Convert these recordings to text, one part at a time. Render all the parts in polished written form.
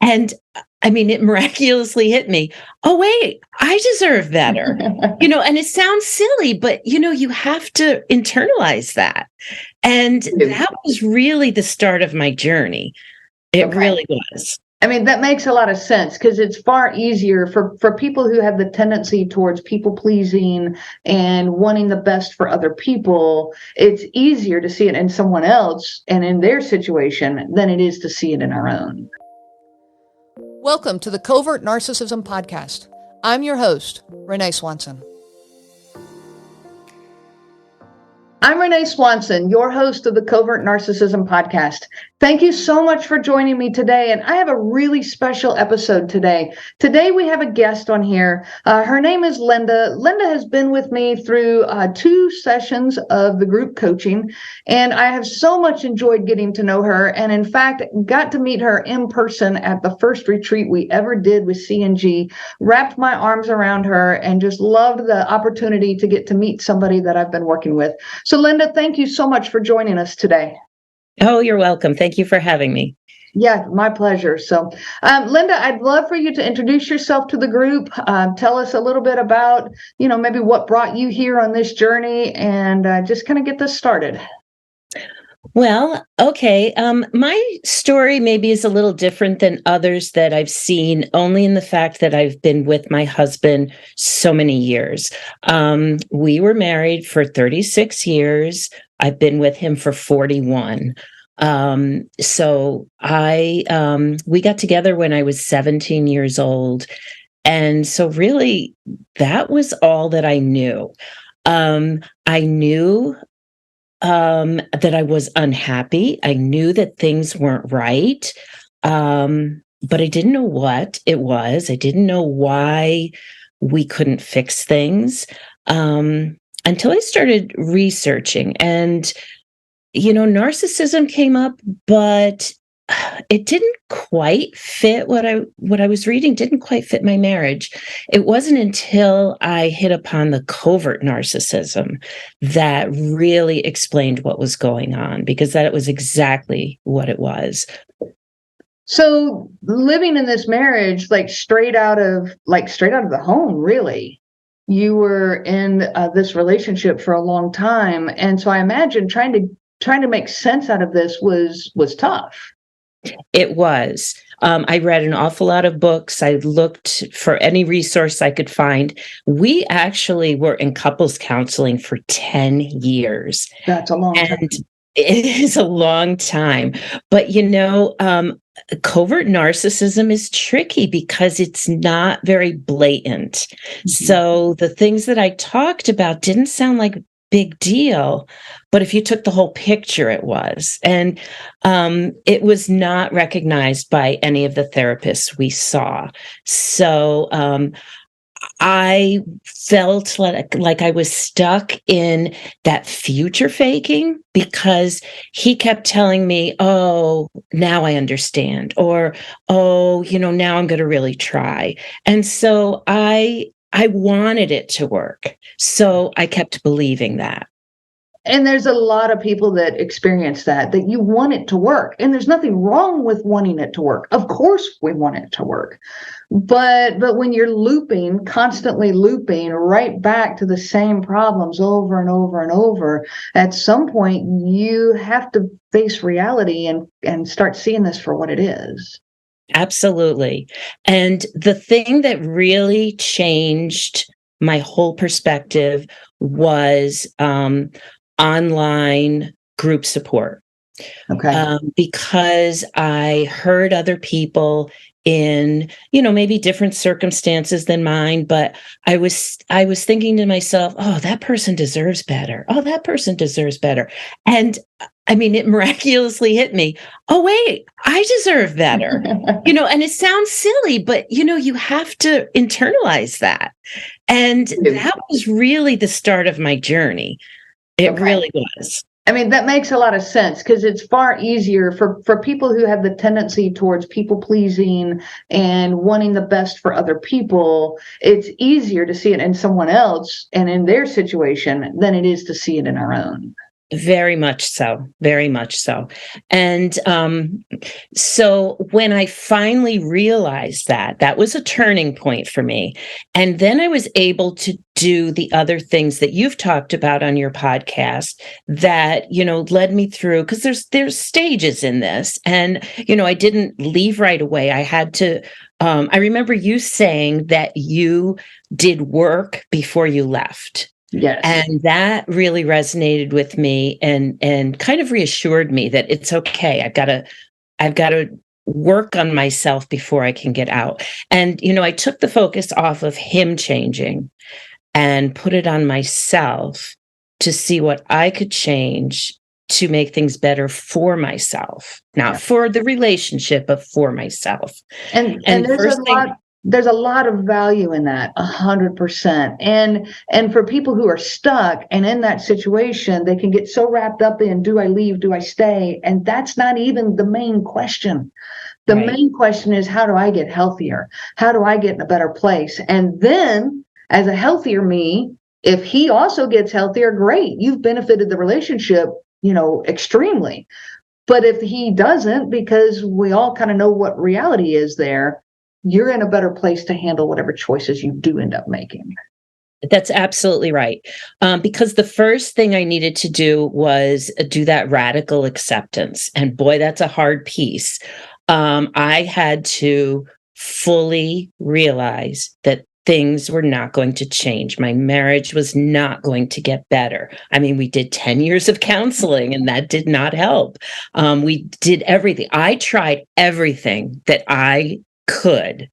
And I mean, it miraculously hit me. Oh, wait, I deserve better. And it sounds silly, but, you have to internalize that. And that was really the start of my journey. It really was. I mean, that makes a lot of sense because it's far easier for people who have the tendency towards people pleasing and wanting the best for other people. It's easier to see it in someone else and in their situation than it is to see it in our own. Welcome to the Covert Narcissism Podcast. I'm your host, Renee Swanson. I'm Renee Swanson, your host of the Covert Narcissism Podcast. Thank you so much for joining me today, and I have a really special episode today. Today we have a guest on here. Her name is Linda. Linda has been with me through 2 sessions of the group coaching, and I have so much enjoyed getting to know her, and in fact, got to meet her in person at the first retreat we ever did with CNG, wrapped my arms around her, and just loved the opportunity to get to meet somebody that I've been working with. So Linda, thank you so much for joining us today. Oh, you're welcome. Thank you for having me. Yeah, my pleasure. So, Linda, I'd love for you to introduce yourself to the group. Tell us a little bit about, maybe what brought you here on this journey, and just kind of get this started. Well, okay. My story maybe is a little different than others that I've seen, only in the fact that I've been with my husband so many years. We were married for 36 years. I've been with him for 41. So we got together when I was 17 years old. And so really, that was all that I knew. I knew that I was unhappy. I knew that things weren't right. But I didn't know what it was. I didn't know why we couldn't fix things. Until I started researching, and, narcissism came up, but it didn't quite fit what I was reading, didn't quite fit my marriage. It wasn't until I hit upon the covert narcissism that really explained what was going on, because that was exactly what it was. So living in this marriage, straight out of the home, really. You were in this relationship for a long time, and so I imagine trying to make sense out of this was tough. It was. I read an awful lot of books. I looked for any resource I could find. We actually were in couples counseling for 10 years. That's a long time. And it is a long time. But, covert narcissism is tricky because it's not very blatant. Mm-hmm. So the things that I talked about didn't sound like a big deal, but if you took the whole picture, it was. And it was not recognized by any of the therapists we saw. So I felt like I was stuck in that future faking, because he kept telling me, oh, now I understand, or, oh, now I'm going to really try. And so I wanted it to work. So I kept believing that. And there's a lot of people that experience that you want it to work. And there's nothing wrong with wanting it to work. Of course we want it to work. But when you're constantly looping right back to the same problems over and over and over, at some point you have to face reality and start seeing this for what it is. Absolutely. And the thing that really changed my whole perspective was online group support. Okay. Because I heard other people in, maybe different circumstances than mine, but I was thinking to myself, oh, that person deserves better. Oh, that person deserves better. And I mean, it miraculously hit me. Oh, wait, I deserve better. And it sounds silly, but, you have to internalize that. And that was really the start of my journey. It really was. I mean, that makes a lot of sense because it's far easier for people who have the tendency towards people pleasing and wanting the best for other people. It's easier to see it in someone else and in their situation than it is to see it in our own. Very much so. Very much so. And so when I finally realized that, that was a turning point for me. And then I was able to do the other things that you've talked about on your podcast that, led me through, because there's stages in this. And, I didn't leave right away. I had to, I remember you saying that you did work before you left. Yes. And that really resonated with me and kind of reassured me that it's okay. I've got to work on myself before I can get out. And, I took the focus off of him changing and put it on myself to see what I could change to make things better for myself, not for the relationship, but for myself. And there's a lot of value in that, 100%. And for people who are stuck and in that situation, they can get so wrapped up in, do I leave? Do I stay? And that's not even the main question. The main question is, how do I get healthier? How do I get in a better place? And then as a healthier me, if he also gets healthier, great. You've benefited the relationship, extremely. But if he doesn't, because we all kind of know what reality is there, you're in a better place to handle whatever choices you do end up making. That's absolutely right. Because the first thing I needed to do was do that radical acceptance. And boy, that's a hard piece. I had to fully realize that things were not going to change. My marriage was not going to get better. I mean, we did 10 years of counseling and that did not help. We did everything. I tried everything that I could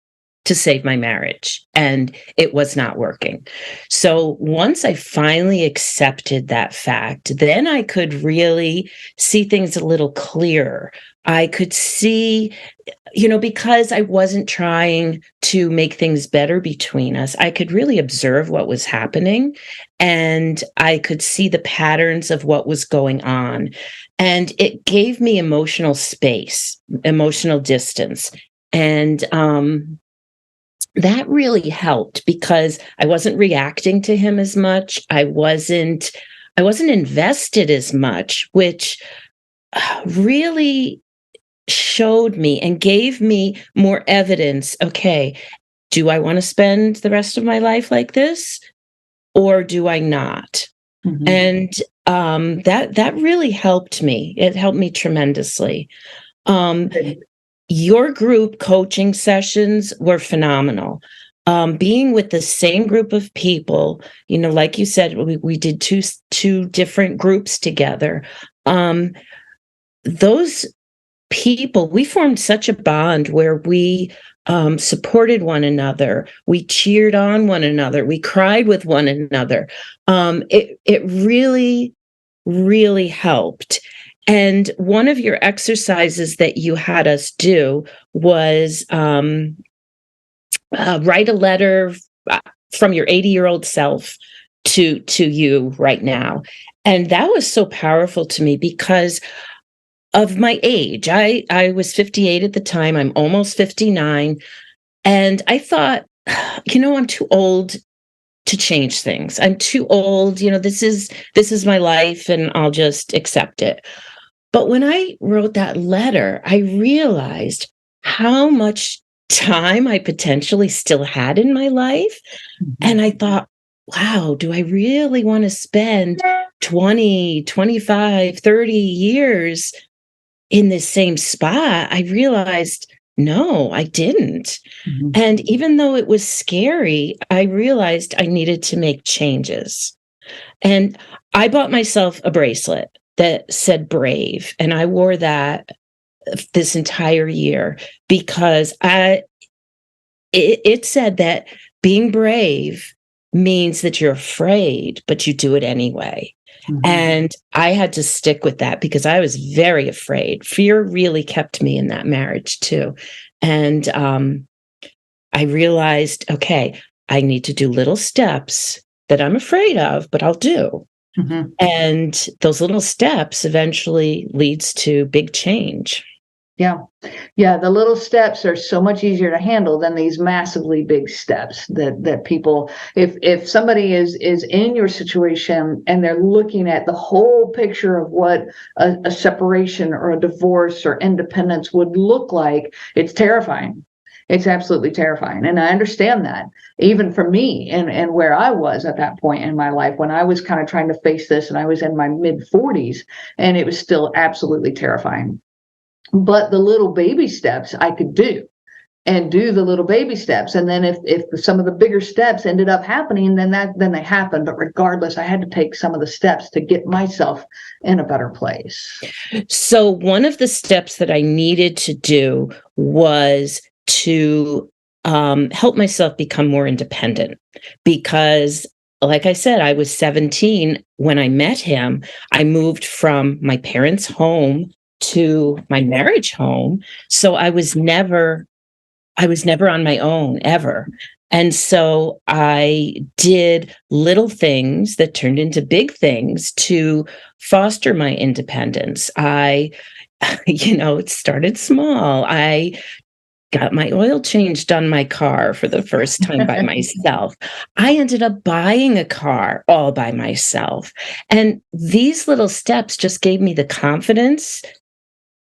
to save my marriage, and it was not working. So once I finally accepted that fact, then I could really see things a little clearer. I could see, because I wasn't trying to make things better between us, I could really observe what was happening, and I could see the patterns of what was going on. And it gave me emotional space, emotional distance. And that really helped because I wasn't reacting to him as much. I wasn't invested as much, which really showed me and gave me more evidence. Okay, do I want to spend the rest of my life like this, or do I not? Mm-hmm. And that really helped me. It helped me tremendously. Your group coaching sessions were phenomenal. Being with the same group of people, like you said, we did two different groups together. Those people, we formed such a bond where we supported one another. We cheered on one another. We cried with one another. It really, really helped. And one of your exercises that you had us do was write a letter from your 80-year-old self to you right now. And that was so powerful to me because of my age. I was 58 at the time. I'm almost 59. And I thought, I'm too old to change things. I'm too old. This is my life and I'll just accept it. But when I wrote that letter, I realized how much time I potentially still had in my life. Mm-hmm. And I thought, wow, do I really want to spend 20, 25, 30 years in this same spot? I realized, no, I didn't. Mm-hmm. And even though it was scary, I realized I needed to make changes. And I bought myself a bracelet that said brave. And I wore that this entire year because it said that being brave means that you're afraid, but you do it anyway. Mm-hmm. And I had to stick with that because I was very afraid. Fear really kept me in that marriage too. And I realized, okay, I need to do little steps that I'm afraid of, but I'll do. Mm-hmm. And those little steps eventually leads to big change. Yeah. Yeah. The little steps are so much easier to handle than these massively big steps that people, if somebody is in your situation and they're looking at the whole picture of what a separation or a divorce or independence would look like, it's terrifying. It's absolutely terrifying. And I understand that, even for me and where I was at that point in my life when I was kind of trying to face this, and I was in my mid 40s, and it was still absolutely terrifying. But the little baby steps I could do, and do the little baby steps. And then if some of the bigger steps ended up happening, then they happened. But regardless, I had to take some of the steps to get myself in a better place. So one of the steps that I needed to do was to help myself become more independent, because like I said, I was 17 when I met him. I moved from my parents' home to my marriage home. So I was never on my own ever. And so I did little things that turned into big things to foster my independence. It started small. I got my oil changed on my car for the first time by myself. I ended up buying a car all by myself. And these little steps just gave me the confidence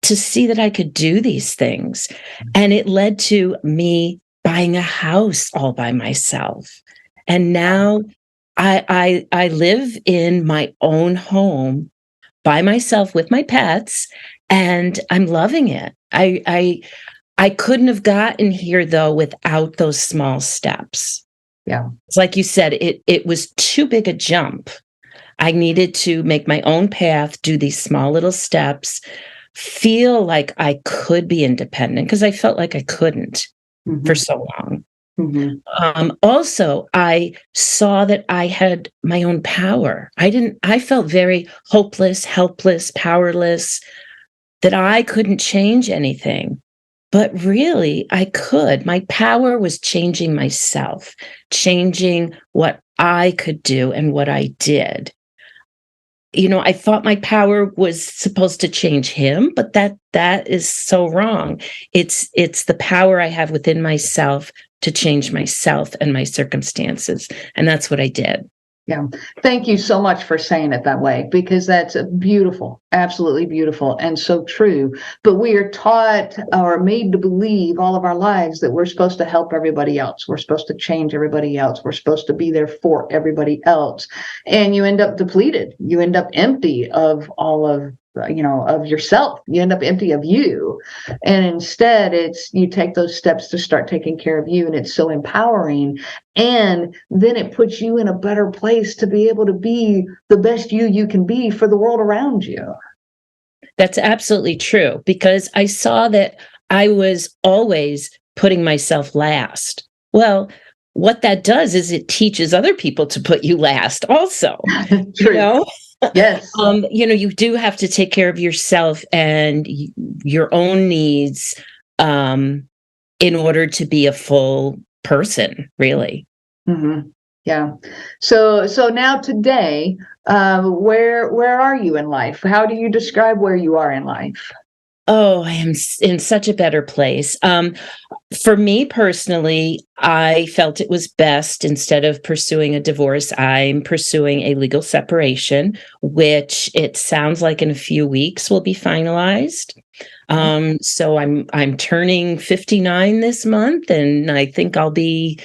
to see that I could do these things. And it led to me buying a house all by myself. And now I live in my own home by myself with my pets, and I'm loving it. I couldn't have gotten here though without those small steps. Yeah. It's like you said, it was too big a jump. I needed to make my own path, do these small little steps, feel like I could be independent, because I felt like I couldn't for so long. Also, I saw that I had my own power. I felt very hopeless, helpless, powerless, that I couldn't change anything. But really, I could. My power was changing myself, changing what I could do and what I did. I thought my power was supposed to change him, but that is so wrong. It's the power I have within myself to change myself and my circumstances. And that's what I did. Yeah. Thank you so much for saying it that way, because that's beautiful, absolutely beautiful, and so true. But we are taught or made to believe all of our lives that we're supposed to help everybody else. We're supposed to change everybody else. We're supposed to be there for everybody else. And you end up depleted. You end up empty of all of yourself. You end up empty of you. And instead, you take those steps to start taking care of you. And it's so empowering. And then it puts you in a better place to be able to be the best you can be for the world around you. That's absolutely true, because I saw that I was always putting myself last. Well, what that does is it teaches other people to put you last also. True. Yes. You do have to take care of yourself and your own needs in order to be a full person, really. Yeah. So now today, where are you in life? How do you describe where you are in life? Oh, I am in such a better place. For me personally, I felt it was best, instead of pursuing a divorce, I'm pursuing a legal separation, which it sounds like in a few weeks will be finalized. So I'm turning 59 this month, and I think I'll be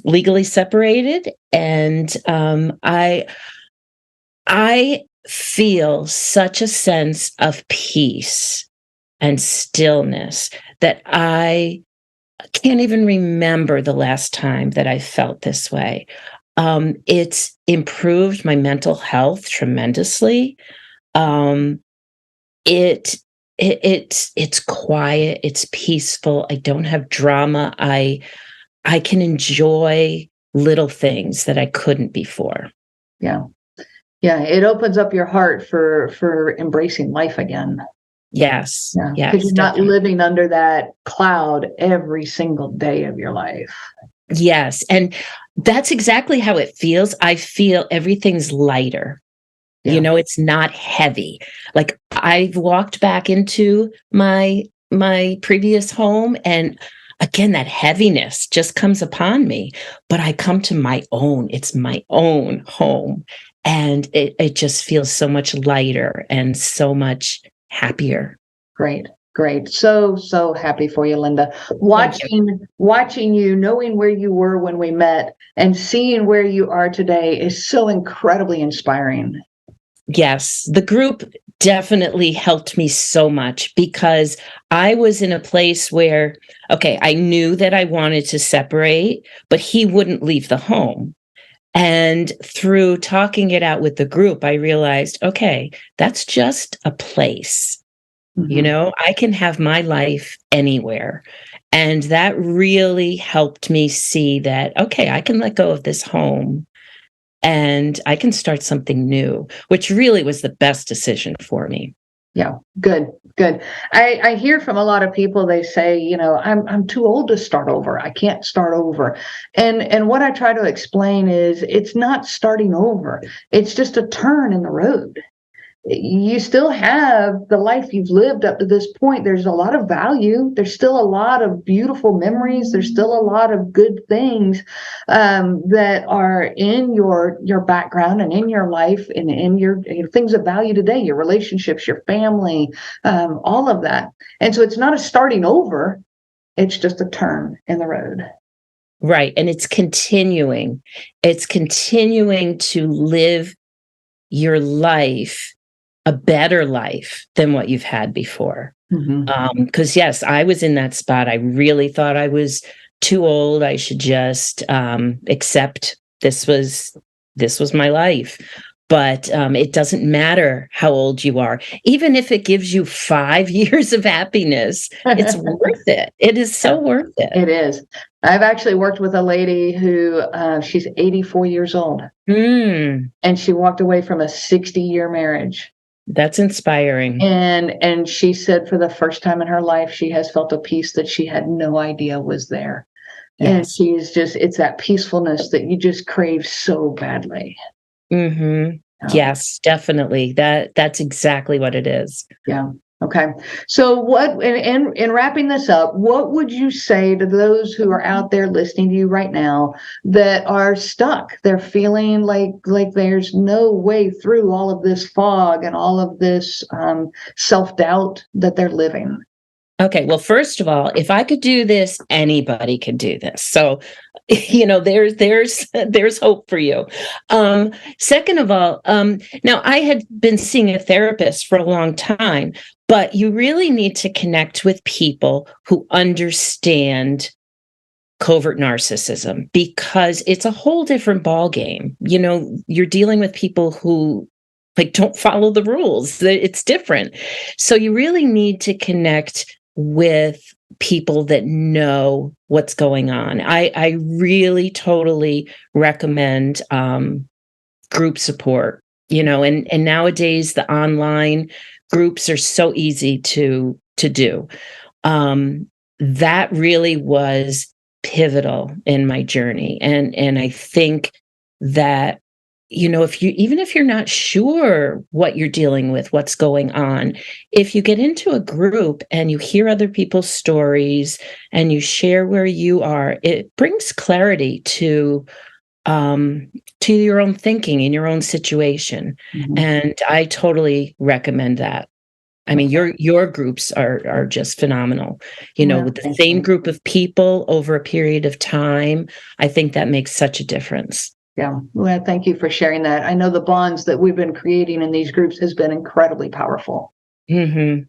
legally separated. And I feel such a sense of peace and stillness that I can't even remember the last time that I felt this way. It's improved my mental health tremendously. It's quiet, it's peaceful. I don't have drama. I can enjoy little things that I couldn't before. Yeah. Yeah, it opens up your heart for embracing life again. Yes. Yeah, Yes. because you're Definitely. not living under that cloud every single day of your life. Yes. And that's exactly how it feels. I feel everything's lighter. You know, it's not heavy. Like I've walked back into my previous home, and again, that heaviness just comes upon me. But I come to my own. It's my own home. And it just feels so much lighter and so much happier. Great. Great. So happy for you, Linda. Watching you, knowing where you were when we met and seeing where you are today is so incredibly inspiring. Yes, the group definitely helped me so much because I was in a place where, okay, I knew that I wanted to separate, but he wouldn't leave the home. And through talking it out with the group, I realized, okay, that's just a place. You know, I can have my life anywhere. And that really helped me see that, okay, I can let go of this home and I can start something new, which really was the best decision for me. Yeah, good. I hear from a lot of people, they say, you know, I'm too old to start over. I can't start over. And what I try to explain is it's not starting over. It's just a turn in the road. You still have the life you've lived up to this point. There's a lot of value. There's still a lot of beautiful memories. There's still a lot of good things that are in your background and in your life and in your things of value today, your relationships, your family, all of that. And so it's not a starting over. It's just a turn in the road. Right. And it's continuing. It's continuing to live your life a better life than what you've had before. Because yes, I was in that spot. I really thought I was too old. I should just accept this was my life. But it doesn't matter how old you are. Even if it gives you 5 years of happiness, it's worth it. It is so worth it. It is. I've actually worked with a lady who she's 84 years old. And she walked away from a 60-year marriage. That's inspiring. And she said for the first time in her life, she has felt a peace that she had no idea was there. Yes. And she's just, it's that peacefulness that you just crave so badly. Yes, definitely. That's exactly what it is. Yeah. Okay. So what, in wrapping this up, what would you say to those who are out there listening to you right now that are stuck? They're feeling like there's no way through all of this fog and all of this self-doubt that they're living. Okay. Well, first of all, if I could do this, anybody can do this. So, you know, there's hope for you. Second of all, now I had been seeing a therapist for a long time, but you really need to connect with people who understand covert narcissism because it's a whole different ballgame. You know, you're dealing with people who don't follow the rules. It's different. So you really need to connect with people that know what's going on. I really totally recommend group support, you know, and nowadays the online groups are so easy to do. That really was pivotal in my journey. And I think that, you know, even if you're not sure what you're dealing with, what's going on, if you get into a group and you hear other people's stories and you share where you are, it brings clarity to your own thinking in your own situation. And I totally recommend that. I mean, your groups are just phenomenal. You know, with the same group of people over a period of time, I think that makes such a difference. Yeah. Well, thank you for sharing that. I know the bonds that we've been creating in these groups has been incredibly powerful. And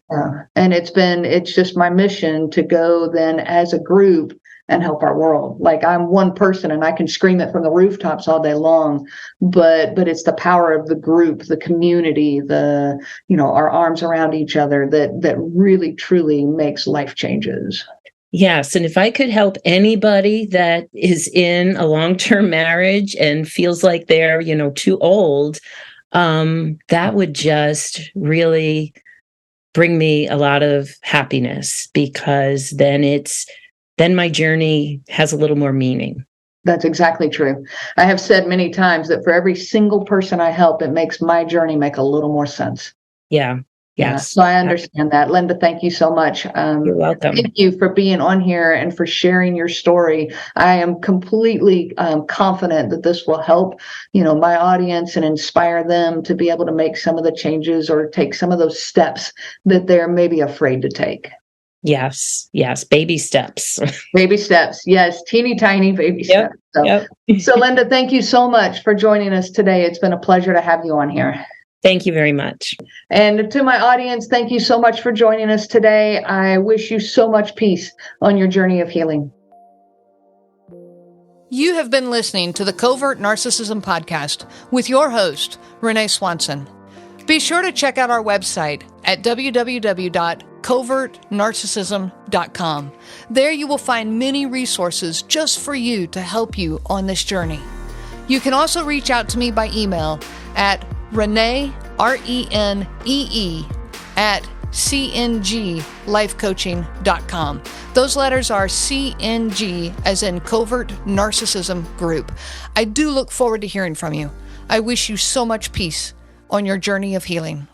it's just my mission to go then as a group and help our world. Like I'm one person and I can scream it from the rooftops all day long, but it's the power of the group, the community, our arms around each other that really truly makes life changes. Yes. And if I could help anybody that is in a long-term marriage and feels like they're, you know, too old, that would just really bring me a lot of happiness because then my journey has a little more meaning. That's exactly true. I have said many times that for every single person I help, it makes my journey make a little more sense. Yeah. Yeah, Yes. so I understand that. Linda, thank you so much. You're welcome. Thank you for being on here and for sharing your story. I am completely confident that this will help, my audience and inspire them to be able to make some of the changes or take some of those steps that they're maybe afraid to take. Yes. Yes. Baby steps. Baby steps. Yes. Teeny tiny baby Yep. steps. So Linda, thank you so much for joining us today. It's been a pleasure to have you on here. Thank you very much. And to my audience, thank you so much for joining us today. I wish you so much peace on your journey of healing. You have been listening to the Covert Narcissism Podcast with your host, Renee Swanson. Be sure to check out our website at www.covertnarcissism.com. There you will find many resources just for you to help you on this journey. You can also reach out to me by email at Renee, RENEE, at cnglifecoaching.com. Those letters are CNG, as in Covert Narcissism Group. I do look forward to hearing from you. I wish you so much peace on your journey of healing.